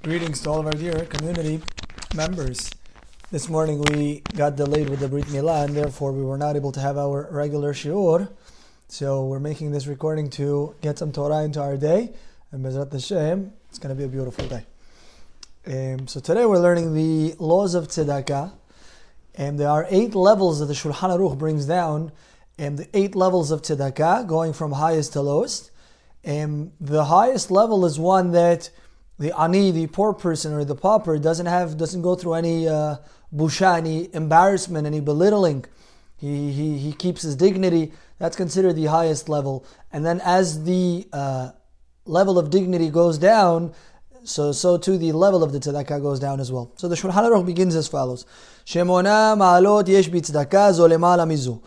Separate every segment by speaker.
Speaker 1: Greetings to all of our dear community members. This morning we got delayed with the Brit Milah and therefore we were not able to have our regular shiur. So we're making this recording to get some Torah into our day. And Bezrat Hashem, it's going to be a beautiful day. So today we're learning the laws of tzedakah. And there are 8 levels that the Shulchan Aruch brings down. And the 8 levels of tzedakah, going from highest to lowest. And the highest level is one that the ani, the poor person or the pauper, doesn't go through any busha, any embarrassment, any belittling. He keeps his dignity. That's considered the highest level. And then as the level of dignity goes down, so too the level of the tzedakah goes down as well. So the Shulchan Aruch begins as follows: Shemona ma'alot yesh bi tzedakah zo lemala mizu.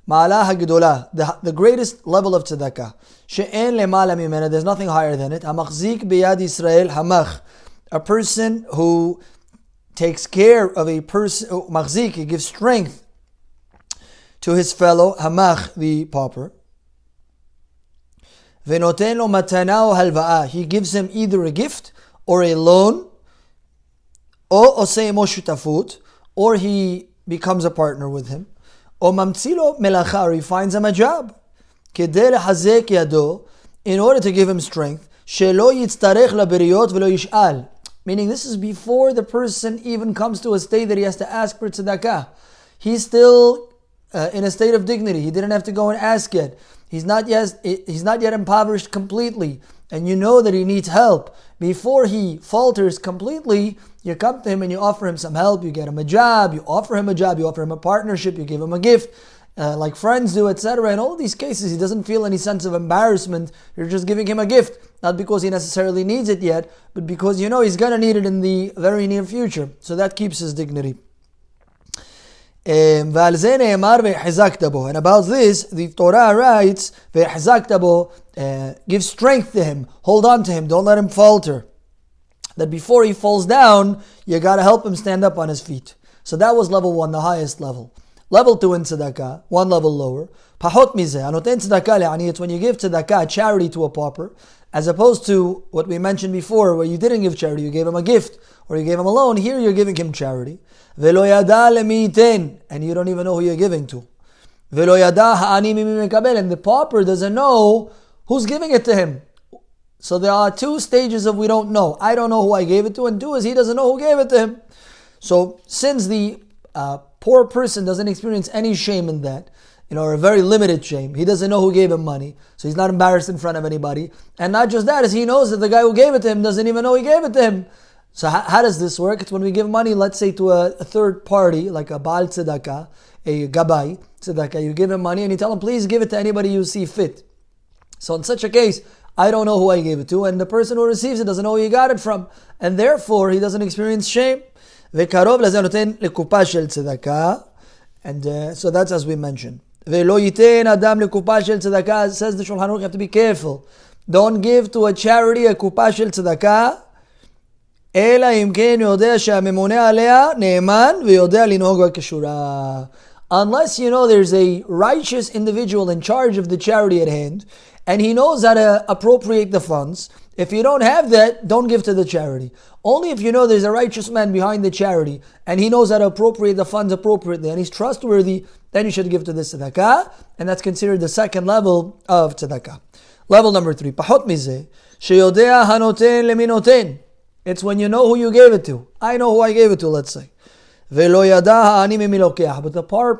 Speaker 1: Ma'ala hagdola, the greatest level of tzedakah. She'en lemala mimena, there's nothing higher than it. Hamachzik biyad Yisrael hamach, a person who takes care of a person. Machzik, he gives strength to his fellow. Hamach, the pauper. Venoten lo matana o halva'a, he gives him either a gift or a loan, or osei mo shutafut, or he becomes a partner with him. O mamtzilo melacha, he finds him a job. Kedei lehazek yado, in order to give him strength. Shelo yitztarech laberiot velo yish'al, meaning this is before the person even comes to a state that he has to ask for tzedakah. He's still in a state of dignity. He didn't have to go and ask yet. He's not yet impoverished completely, and you know that he needs help. Before he falters completely, you come to him and you offer him some help. You get him a job, you offer him a partnership, you give him a gift, like friends do, etc. In all these cases, he doesn't feel any sense of embarrassment. You're just giving him a gift, not because he necessarily needs it yet, but because you know he's going to need it in the very near future. So that keeps his dignity. And about this, the Torah writes, give strength to him, hold on to him, don't let him falter. That before he falls down, you got to help him stand up on his feet. So that was level 1, the highest level. Level 2 in tzedakah, 1 level lower. Pahot mizeh, anoten tzedakah, it's when you give tzedakah, charity to a pauper, as opposed to what we mentioned before, where you didn't give charity, you gave him a gift, or you gave him a loan. Here you're giving him charity. Velo yada lemiten, and you don't even know who you're giving to. Velo yada ha'ani mimi mekabel, and the pauper doesn't know who's giving it to him. So there are 2 stages of we don't know. I don't know who I gave it to, and 2 is he doesn't know who gave it to him. So since the poor person doesn't experience any shame in that, or a very limited shame, he doesn't know who gave him money, so he's not embarrassed in front of anybody. And not just that, is he knows that the guy who gave it to him doesn't even know he gave it to him. So how does this work? It's when we give money, let's say to a third party, like a Baal Tzedakah, a Gabai Tzedakah, you give him money and you tell him, please give it to anybody you see fit. So in such a case, I don't know who I gave it to, and the person who receives it doesn't know who he got it from, and therefore he doesn't experience shame. And so that's as we mentioned. Says the Shulchan Aruch, you have to be careful. Don't give to a charity a kupa shel tzedakah, אלא אם כן יודע שהממונה עליה נאמן ויודע לנהוג כשורה. Unless you know there's a righteous individual in charge of the charity at hand, and he knows how to appropriate the funds. If you don't have that, don't give to the charity. Only if you know there's a righteous man behind the charity, and he knows how to appropriate the funds appropriately, and he's trustworthy, then you should give to this tzedakah, and that's considered the second level of tzedakah. Level number 3, פחות מזה, שיודע הנותן למי נותן. It's when you know who you gave it to. I know who I gave it to, let's say. ולא ידע העני ממי לוקח. But the poor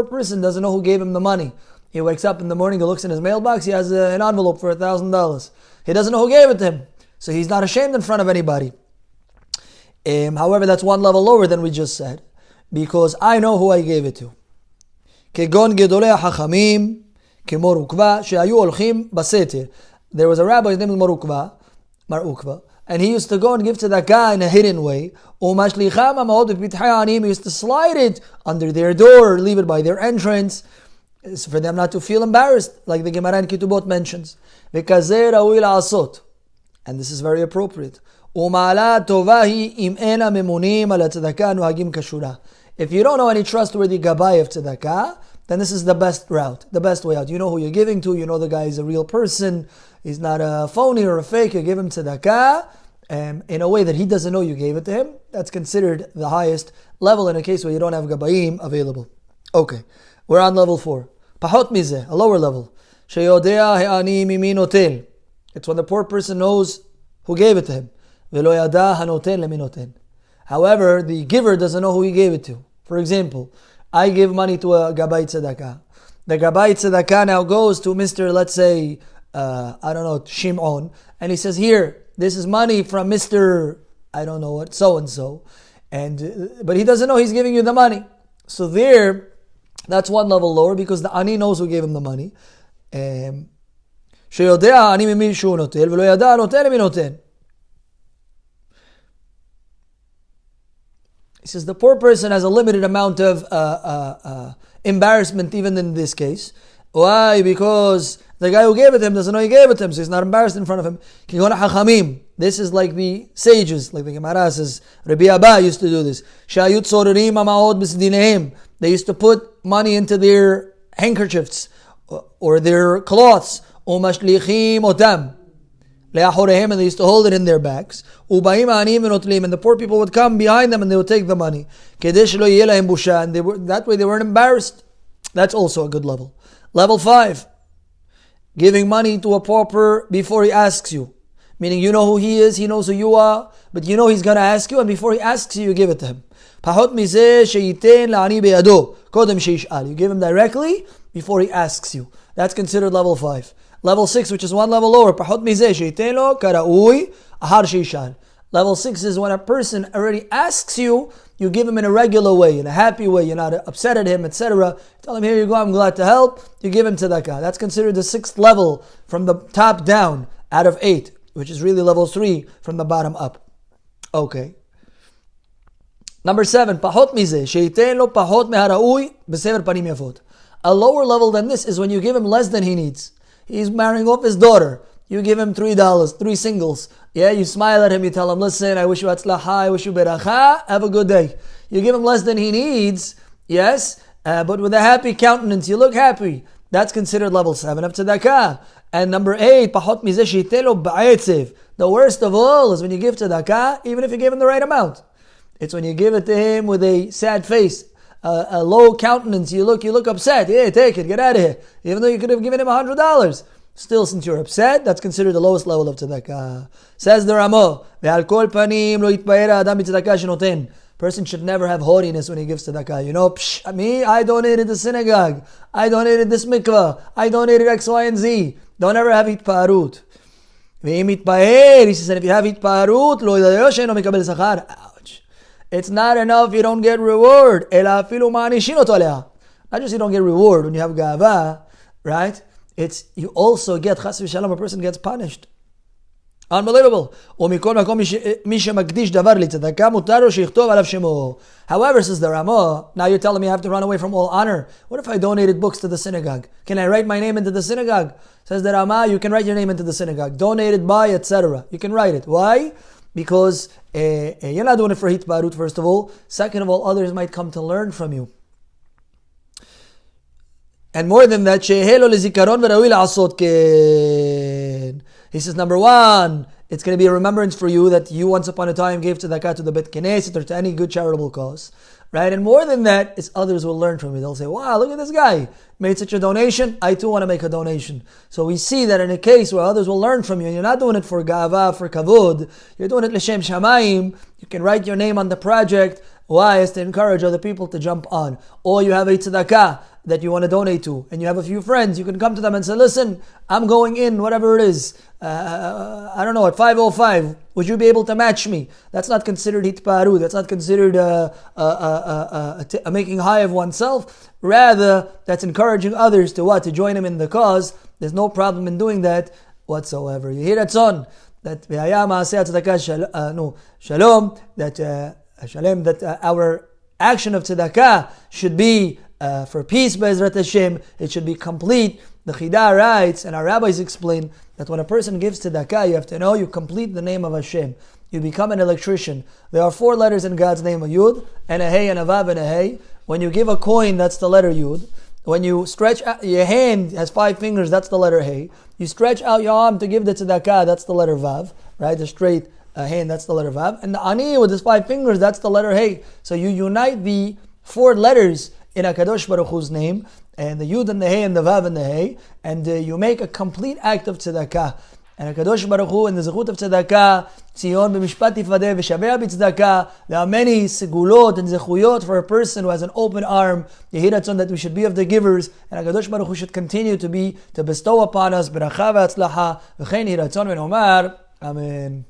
Speaker 1: person doesn't know who gave him the money. He wakes up in the morning, he looks in his mailbox, he has an envelope for $1,000. He doesn't know who gave it to him. So he's not ashamed in front of anybody. However, that's 1 level lower than we just said, because I know who I gave it to. כגון גדולי החכמים, כמו רוקבה, שהיו הולכים בסתר. There was a rabbi, his name was Mar Ukva, and he used to go and give to that guy in a hidden way. He used to slide it under their door, or leave it by their entrance, for them not to feel embarrassed, like the Gemara in Ketubot mentions. And this is very appropriate. If you don't know any trustworthy Gabai of tzedakah, then this is the best route, the best way out. You know who you're giving to, you know the guy is a real person, he's not a phony or a fake, you give him tzedakah, in a way that he doesn't know you gave it to him, that's considered the highest level in a case where you don't have gabayim available. Okay, we're on level 4. Pahot mizeh, a lower level. Sheyodea he'ani mimi noten. It's when the poor person knows who gave it to him. Velo yada hanoten lemi noten. However, the giver doesn't know who he gave it to. For example, I give money to a gabay tzedakah. The gabay tzedakah now goes to Mr., let's say, Shimon, and he says, here, this is money from Mr., I don't know what, so-and-so. But he doesn't know he's giving you the money. So there, that's one level lower because the ani knows who gave him the money. שיודע אני ממי שהוא נוטל ולא ידע נוטל למי נותן. He says the poor person has a limited amount of embarrassment even in this case. Why? Because the guy who gave it to him doesn't know he gave it to him, so he's not embarrassed in front of him. كيقول حخاميم. This is like the sages, like the Gemara says. Rabbi used to do this. שהיו צוררים המעות בסדיניהם. They used to put money into their handkerchiefs or their cloths. ومشليخيم אותם. لأحورهم, and they used to hold it in their bags. ובאים העניים ונוטלים, and the poor people would come behind them and they would take the money. כדי שלא יהיה להם בושה, and that way they weren't embarrassed. That's also a good level. Level 5. Giving money to a pauper before he asks you. Meaning you know who he is, he knows who you are, but you know he's going to ask you, and before he asks you, you give it to him. פחות מזה שייתן לעני בידו, קודם שישאל. You give him directly before he asks you. That's considered level 5. Level 6, which is one level lower, פחות מזה שייתן לו כראוי אחר שישאל. Level 6 is when a person already asks you, you give him in a regular way, in a happy way, you're not upset at him, etc. Tell him, here you go, I'm glad to help. You give him tzedakah. That's considered the 6th level from the top down out of 8, which is really level 3 from the bottom up. Okay. Number 7, פחות מזה, שייתן לו פחות מהראוי בסבר פנים יפות. A lower level than this is when you give him less than he needs. He's marrying off his daughter. You give him $3, 3 singles. Yeah, you smile at him, you tell him, listen, I wish you atzlacha, I wish you beracha, have a good day. You give him less than he needs, yes, but with a happy countenance, you look happy. That's considered level 7 of tzedakah. And number 8, pachot mizeh sheyiten lo ba'etzev. The worst of all is when you give tzedakah, even if you give him the right amount. It's when you give it to him with a sad face, a low countenance, you look upset. Yeah, take it, get out of here. Even though you could have given him $100. Still, since you're upset, that's considered the lowest level of tzedakah. Says the Ramo, ve'al kol panim lo yitpaer adam b'tzedakah shenoten. Person should never have haughtiness when he gives tzedakah. You know, me, I donated the synagogue. I donated this mikvah. I donated X, Y, and Z. Don't ever have hitpaarut. Ve'im yitpaer, he says, and if you have hitpaarut, lo yadayo she'eno mikabel sachar. Ouch. It's not enough, you don't get reward. Ela afilu ma'anishin oto aleha. Not just you don't get reward when you have gava, right? It's you also get chas v'shalom, a person gets punished. Unbelievable. However, says the Ramah, now you're telling me I have to run away from all honor. What if I donated books to the synagogue? Can I write my name into the synagogue? Says the Ramah, you can write your name into the synagogue. Donated by, etc. You can write it. Why? Because you're not doing it for hitbarut, first of all. Second of all, others might come to learn from you. And more than that, he says, number 1, it's going to be a remembrance for you that you once upon a time gave tzedakah to the Bet Knesset or to any good charitable cause. Right? And more than that, is others will learn from you. They'll say, wow, look at this guy. Made such a donation. I too want to make a donation. So we see that in a case where others will learn from you, and you're not doing it for gava, for kavod, you're doing it l'shem shamayim, you can write your name on the project. Why? Is to encourage other people to jump on. Or you have a tzedakah that you want to donate to, and you have a few friends, you can come to them and say, listen, I'm going in, whatever it is, I don't know, at 505, would you be able to match me? That's not considered hitparu, that's not considered making high of oneself. Rather, that's encouraging others to what? To join him in the cause. There's no problem in doing that whatsoever. You hear that son? That shalom, that our action of tzedakah should be for peace, Be'ezrat Hashem. It should be complete. The Chidah writes, and our rabbis explain, that when a person gives tzedakah, you have to know you complete the name of Hashem. You become an electrician. There are 4 letters in God's name, a Yud, and a Hey, and a Vav, and a Hey. When you give a coin, that's the letter Yud. When you stretch out, your hand has 5 fingers, that's the letter Hey. You stretch out your arm to give the tzedakah, that's the letter Vav, right? The straight Hey, and that's the letter Vav. And the Ani with his 5 fingers, that's the letter Hey. So you unite the 4 letters in HaKadosh Baruch Hu's name, and the Yud and the Hey and the Vav and the Hey, and you make a complete act of tzedakah. And HaKadosh Baruch Hu, in the Zechut of tzedakah, Tzion b'mishpat tifadeh v'shaveh b'tzedakah, there are many segulot and zechuyot for a person who has an open arm. Yehi ratzon that we should be of the givers, and HaKadosh Baruch Hu should continue to bestow upon us beracha v'atzlacha, v'chein yehi ratzon v'nomar. Amen.